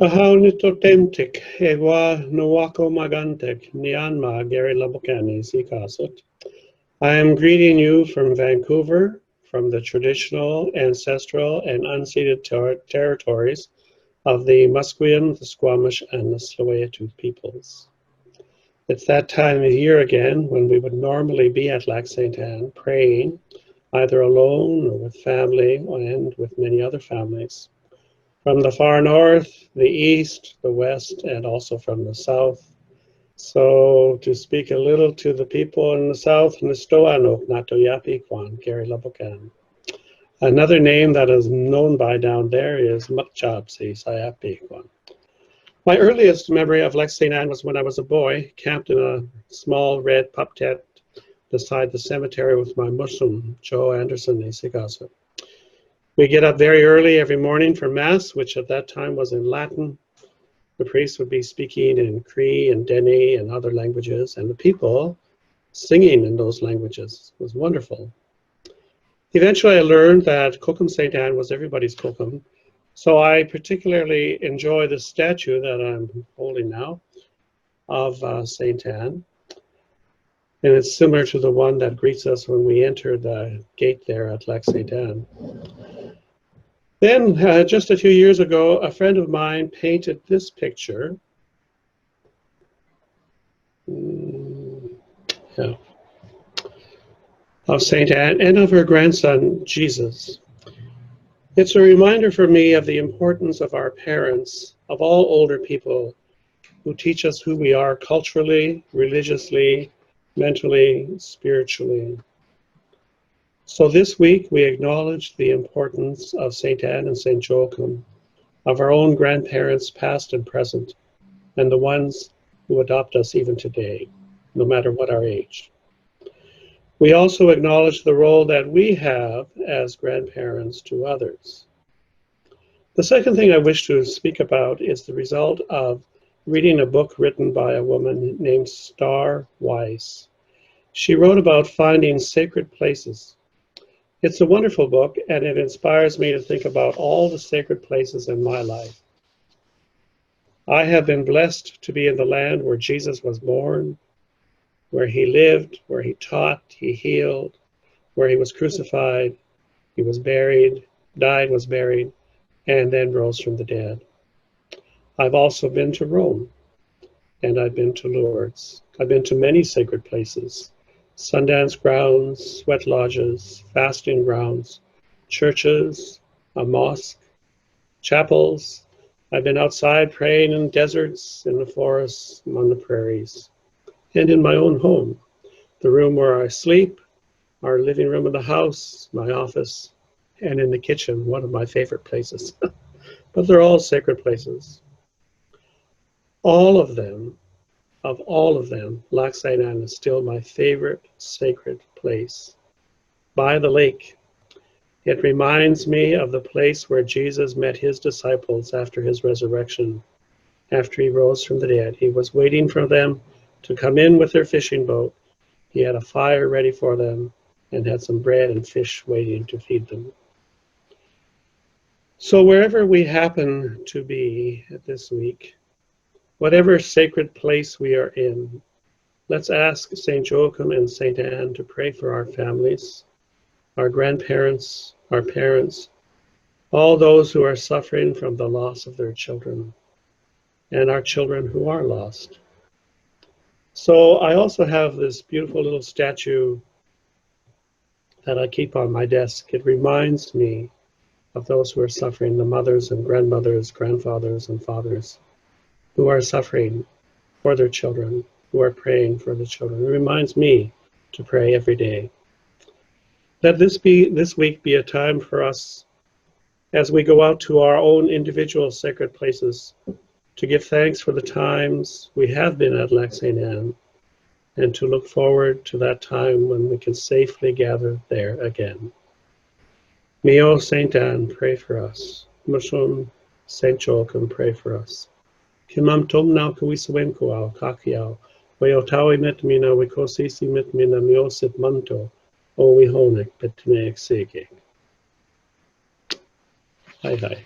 Ahaw nito temtik, ewa nawako magantek, nianma Garry LaBoucane sikasot. I am greeting you from Vancouver, from the traditional, ancestral, and unceded territories of the Musqueam, the Squamish, and the Tsleil-Waututh peoples. It's that time of year again when we would normally be at Lac St. Anne praying, either alone or with family and with many other families. From the far north, the east, the west, and also from the south. So to speak a little to the people in the south, Nistoano, Natoyapi-Kwan, Garry LaBoucane. Another name that is known by down there is Mukchabsi, Sayapi-Kwan. My earliest memory of Lac St. Anne was when I was a boy, camped in a small red pup tent beside the cemetery with my Muslim, Joe Anderson, Isigasa. We get up very early every morning for Mass, which at that time was in Latin. The priest would be speaking in Cree and Dene and other languages, and the people singing in those languages. It was wonderful. Eventually I learned that Kokum St. Anne was everybody's Kokum, so I particularly enjoy the statue that I'm holding now of St. Anne. And it's similar to the one that greets us when we enter the gate there at Lac St. Anne. Then, just a few years ago, a friend of mine painted this picture. Of St. Anne and of her grandson, Jesus. It's a reminder for me of the importance of our parents, of all older people who teach us who we are culturally, religiously, mentally, spiritually. So this week we acknowledge the importance of St. Anne and St. Joachim, of our own grandparents past and present, and the ones who adopt us even today, no matter what our age. We also acknowledge the role that we have as grandparents to others. The second thing I wish to speak about is the result of reading a book written by a woman named Star Weiss. She wrote about finding sacred places. It's a wonderful book, and it inspires me to think about all the sacred places in my life. I have been blessed to be in the land where Jesus was born, where he lived, where he taught, he healed, where he was crucified, he was buried, died, was buried, and then rose from the dead. I've also been to Rome, and I've been to Lourdes. I've been to many sacred places. Sundance grounds, sweat lodges, fasting grounds, churches, a mosque, chapels. I've been outside praying in deserts, in the forests, on the prairies, and in my own home, the room where I sleep, our living room in the house, my office, and in the kitchen, one of my favorite places. But they're all sacred places. All of them, Lac St. Anne is still my favorite sacred place. By the lake, it reminds me of the place where Jesus met his disciples after his resurrection, after he rose from the dead. He was waiting for them to come in with their fishing boat. He had a fire ready for them and had some bread and fish waiting to feed them. So wherever we happen to be this week, whatever sacred place we are in, let's ask St. Joachim and St. Anne to pray for our families, our grandparents, our parents, all those who are suffering from the loss of their children, and our children who are lost. So I also have this beautiful little statue that I keep on my desk. It reminds me of those who are suffering, the mothers and grandmothers, grandfathers and fathers, who are suffering for their children, who are praying for the children. It reminds me to pray every day. Let this week be a time for us, as we go out to our own individual sacred places, to give thanks for the times we have been at Lac St. Anne, and to look forward to that time when we can safely gather there again. Mio St. Anne, pray for us. Mushum St. Joachim, pray for us. Kimam tom nau kawisawen kuao kakiao, wayotawi mit mina wikosisi mit mina miosit manto, o wihonik betmeek sige. Hi.